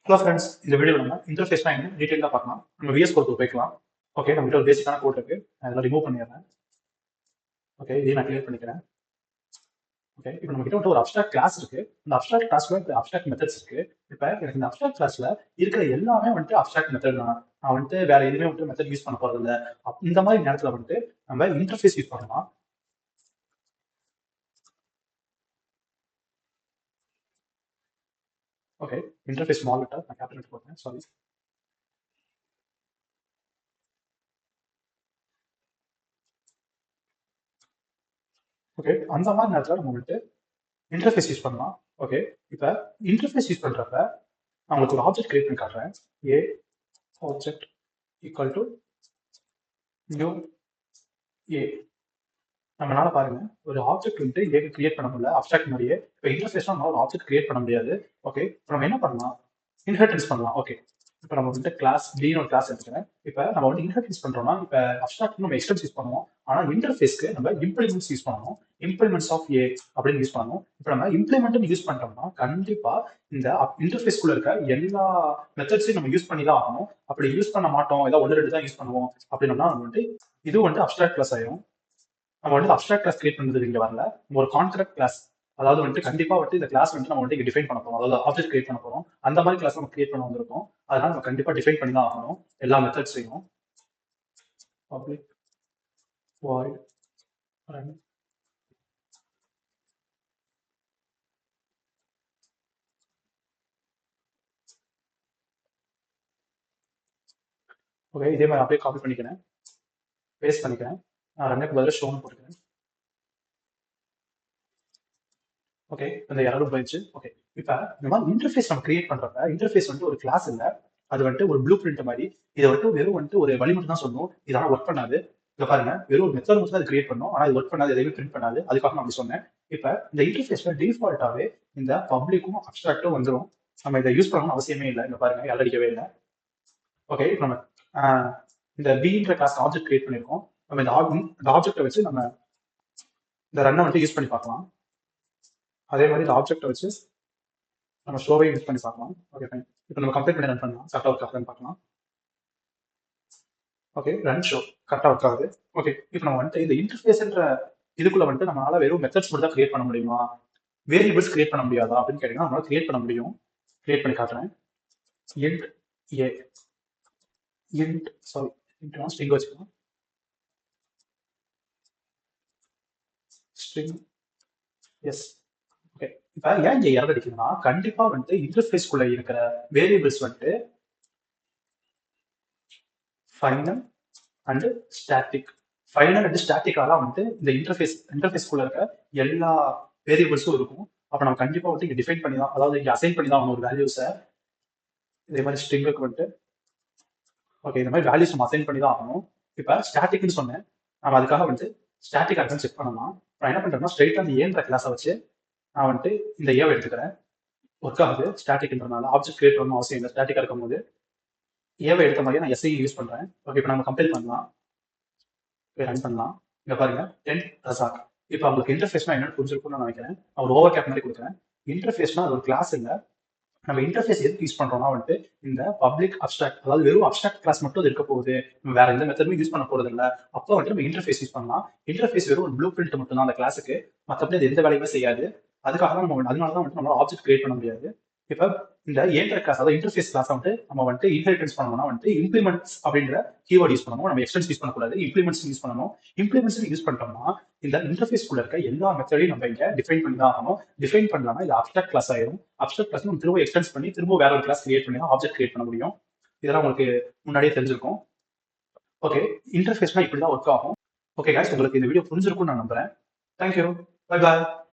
Hello friends, இந்த வீடியோவில் நம்ம இன்டர்ஃபேஸ்னா என்ன டீட்டெயிலாக பார்க்கலாம். நம்ம விஎஸ் கோட் போய்க்கலாம். ஓகே, நம்மகிட்ட ஒரு பேசிக்கான கோட் இருக்கு. அதெல்லாம் ரிமூவ் பண்ணிடுறேன். ஓகே, இதையும் நான் கிளியர் பண்ணிக்கிறேன். ஓகே, இப்போ நம்ம கிட்ட ஒரு அப்ஸ்ட்ராக்ட் கிளாஸ் இருக்கு. இந்த அப்ஸ்ட்ராக்ட் கிளாஸ்ல அப்ஸ்ட்ராக்ட் மெத்தட்ஸ் இருக்கு. இப்போ எனக்கு இந்த அப்ஸ்ட்ராக்ட் கிளாஸ்ல இருக்கிற எல்லாமே அப்ஸ்ட்ராக்ட் மெத்தட் தான். நான் வேற எதுவுமே மெத்தட் யூஸ் பண்ண போறது இல்லை. இந்த மாதிரி நேரத்தில் நம்ம இன்டர்ஃபேஸ் யூஸ் பண்ணலாம். ஓகே, இன்டர்ஃபேஸ் ஸ்மால் லெட்டர் நான் கேபிட்டல் போட்டேன், சாரி. ஓகே, அந்த மாதிரி நேரத்தில் நம்ம இன்டர்ஃபேஸ் யூஸ் பண்ணலாம். ஓகே, இப்போ இன்டர்ஃபேஸ் யூஸ் பண்றப்ப நான் உங்களுக்கு ஒரு ஆப்ஜெக்ட் கிரியேட் பண்ணி காட்டுறேன். ஏ ஆப்ஜெக்ட் ஈக்குவல் டு நியூ ஏ. நம்மளால பாருங்க ஒரு ஆப்ஜெக்ட் ஏக்கு கிரியேட் பண்ண முடியல அப்ஸ்ட்ராக்ட் மாதிரியே. இப்போ இன்டர்ஃபேஸ்லாம் நம்மளால ஒரு ஆப்ஜெக்ட் கிரியேட் பண்ண முடியாது. ஓகே, இப்போ நம்ம என்ன பண்ணலாம், இன்ஹெரிட்டன்ஸ் பண்ணலாம். ஓகே, இப்போ நம்ம கிளாஸ் பின்னு ஒரு கிளாஸ் எடுத்துக்கிறேன். இப்போ நம்ம இன்ஹெரிட்டன்ஸ் பண்றோம்னா இப்போ அப்ஸ்ட்ராக்ட் நம்ம எக்ஸ்டென்ஸ் யூஸ் பண்ணுவோம். ஆனா இன்டர்ஃபேஸ்க்கு நம்ம இம்ப்ளிமெண்ட்ஸ் யூஸ் பண்ணணும். இம்ப்ளிமெண்ட்ஸ் ஆஃப் ஏ அப்படின்னு யூஸ் பண்ணணும். இப்போ நம்ம இம்ப்ளிமெண்ட் யூஸ் பண்றோம்னா கண்டிப்பா இந்த இன்டர்ஃபேஸ்க்குள்ள இருக்க எல்லா மெத்தட்ஸையும் நம்ம யூஸ் பண்ணி தான் ஆகணும். அப்படி யூஸ் பண்ண மாட்டோம், ஏதாவது ஒன்று ரெண்டு தான் யூஸ் பண்ணுவோம் அப்படின்னா நம்ம இது அப்ஸ்ட்ராக்ட் கிளாஸ் ஆயிரும். நம்ம அப்ஸ்ட்ராக்ட் கிளாஸ் கிரியேட் பண்றது இங்க வரல. ஒரு கான்ட்ராக்ட் கிளாஸ், அதாவது கண்டிப்பா இந்த கிளாஸ் நம்ம இங்க டிஃபைன் பண்ண போறோம். அதாவது ஆப்ஜெக்ட் கிரியேட் பண்ண போறோம். அந்த மாதிரி கிளாஸ் நம்ம கிரியேட் பண்ண வந்திருக்கோம். அதனால நம்ம கண்டிப்பா டிஃபைன் பண்ணி தான் ஆகணும் எல்லா மெத்தட்ஸையும். Public void run. ஓகே, இதே மாதிரி அப்படியே காப்பி பண்ணிக்கிறேன், பேஸ்ட் பண்ணிக்கிறேன். நான் ரன்னுக்கு பதிலாக ஷோன்னு போட்டுக்கிறேன். ஓகே, இந்த எரரும் போயிடுச்சு. ஓகே, இப்போ இந்த மாதிரி இன்டர்ஃபேஸ் நம்ம கிரியேட் பண்றப்ப இன்டர்ஃபேஸ் ஒரு கிளாஸ் இல்லை, அது ஒரு ப்ளூ பிரிண்ட் மாதிரி. இதை வெறும் ஒரு வழி மட்டும் தான் சொல்லணும். இதெல்லாம் ஒர்க் பண்ணாது. இங்க பாருங்க, வெறும் ஒரு மெத்தட் மட்டும் தான் அது கிரியேட் பண்ணும். ஆனா இது ஒர்க் பண்ணாது, எதையுமே பிரிண்ட் பண்ணாது. அதுக்காக நான் அப்படி சொன்னேன். இப்போ இந்த இன்டர்ஃபேஸ்ல டிஃபால்ட்டாவே இந்த பப்ளிக்கும் அப்ஸ்ட்ராக்டும் வந்துடும். நம்ம இதை யூஸ் பண்ணணும்னு அவசியமே இல்லை. இங்க பாருங்க, எல்லடிக்கவே இல்லை. ஓகே, இப்போ நம்ம இந்த பின்ற கிளாஸ் ஆப்ஜெக்ட் கிரியேட் பண்ணியிருக்கோம். நம்ம இந்த ஆப்ஜெக்டை வச்சு நம்ம இந்த ரன்னை யூஸ் பண்ணி பார்க்கலாம். அதே மாதிரி இந்த ஆப்ஜெக்டை வச்சு நம்ம ஷோவை யூஸ் பண்ணி பார்க்கலாம். Okay fine. இப்போ நம்ம கம்ப்ளீட் பண்ணி ரன் பண்ணலாம், கரெக்டாக ஒர்க் ஆகுதுன்னு பார்க்கலாம். ஓகே, ரன் ஷோ கரெக்டாக ஒர்க் ஆகுது. ஓகே, இப்போ நம்ம இந்த இன்டர்ஃபேஸ்ன்ற இதுக்குள்ள நம்மளால வெறும் மெத்தட்ஸ் மட்டும் தான் கிரியேட் பண்ண முடியுமா, வேரியபிள்ஸ் கிரியேட் பண்ண முடியாதா அப்படின்னு கேட்டீங்கன்னா நம்மளால கிரியேட் பண்ண முடியும். கிரியேட் பண்ணி காட்டுறேன். இன்ட் ஏ, இன்ட் சாரி இன்ட்னா ஸ்ட்ரிங் வச்சுக்கலாம். String S. ஓகே, இப்போ ஏன் இங்கே எரர் அடிக்குதுன்னா கண்டிப்பா இன்டர்ஃபேஸ்க்குள்ள இருக்கிற variables final and static. Final and ஸ்டாட்டிக்காக தான் இந்த இன்டர்ஃபேஸ்க்குள்ள இருக்க எல்லா வேரியபிள்ஸும் இருக்கும். அப்போ நம்ம கண்டிப்பா இங்க டிஃபைன் பண்ணி தான், அதாவது இங்க அசைன் பண்ணி தான் ஒரு வேல்யூஸை. இதே மாதிரி ஸ்ட்ரிங்குக்கு ஓகே, இந்த மாதிரி வேல்யூஸ் நம்ம அசைன் பண்ணி தான் ஆகணும். இப்போ ஸ்டாட்டிக்னு சொன்னேன், நம்ம அதுக்காக ஸ்டாட்டிக் ஆக்சன் செக் பண்ணலாம். நான் என்ன பண்றேன்னா ஸ்ட்ரைட்டா அந்த ஏன்ற கிளாஸை வச்சு நான் இந்த ஏவை எடுத்துக்கிறேன். ஒர்க் ஆகுது ஸ்டாட்டிக்ன்றனால. ஆப்ஜெக்ட் கிரியேட் பண்ணணும் அவசியம் இல்லை ஸ்டாட்டிக்கா இருக்கும் போது. ஏவை எடுத்த மாதிரியே நான் எஸ்ஐ யூஸ் பண்றேன். ஓகே, இப்போ நம்ம கம்பேர் பண்ணலாம், ரன் பண்ணலாம். இங்க பாருங்க, 10 ரசாக். இப்போ உங்களுக்கு இன்டர்ஃபேஸ்னா என்னன்னு புரிஞ்சிருக்கும்னு நான் நினைக்கிறேன். நான் ஒரு ஓவர் கேப் மாதிரி கொடுக்குறேன். இன்டர்ஃபேஸ்னா அது ஒரு கிளாஸ் இல்லை. நம்ம இன்டர்ஃபேஸ் எதுக்கு யூஸ் பண்றோம்னா இந்த பப்ளிக் அப்ஸ்ட்ராக்ட், அதாவது வெறும் அப்ஸ்ட்ராக்ட் கிளாஸ் மட்டும் அது இருக்க போகுது, நம்ம வேற எந்த மெத்தடுமே யூஸ் பண்ண போறது இல்லை. அப்போ நம்ம இன்டர்ஃபேஸ் யூஸ் பண்ணலாம். இன்டர்ஃபேஸ் வெறும் ஒரு ப்ளூ பிரிண்ட் மட்டும் தான் அந்த கிளாஸுக்கு, மற்றபடி அது எந்த வேலையுமே செய்யாது. அதுக்காக தான் அதனால தான் நம்மளால ஆப்ஜெக்ட் கிரியேட் பண்ண முடியாது. இப்போ இந்த ஏன்ற கிளாஸ், அதாவது இன்டர்ஃபேஸ் கிளாஸ் நம்ம இன்ஹெரிட்டன்ஸ் பண்ணணும்னா இம்ப்ளிமெண்ட்ஸ் அப்படின்ற கீவேர்ட் யூஸ் பண்ணணும். நம்ம எக்ஸ்டென்ஸ் யூஸ் பண்ணக்கூடாது, இம்ப்ளிமெண்ட்ஸ் யூஸ் பண்ணணும். இம்ப்ளிமெண்ட்ஸ் யூஸ் பண்ணிட்டோம்னா இந்த இன்டர்ஃபேஸ் குள்ள இருக்க எல்லா மெத்தடையும் நம்ம இங்க டிஃபைன் பண்ணி தான் ஆகணும். டிஃபைன் பண்ணலாம்னா இது அப்ஸ்ட்ராக்ட் கிளாஸ் ஆயிரும். அப்ஸ்ட்ராக்ட் கிளாஸ் நம்ம திரும்ப எக்ஸ்டென்ஸ் பண்ணி திரும்ப வேற ஒரு கிளாஸ் கிரியேட் பண்ணி தான் ஆப்ஜெக்ட் கிரியேட் பண்ண முடியும். இதெல்லாம் உங்களுக்கு முன்னாடியே தெரிஞ்சிருக்கும். ஓகே, இன்டர்ஃபேஸ்னா இப்படி தான் ஒர்க் ஆகும். ஓகே கைஸ், உங்களுக்கு இந்த வீடியோ புரிஞ்சிருக்கும்னு நான் நம்புறேன். Thank you, bye bye.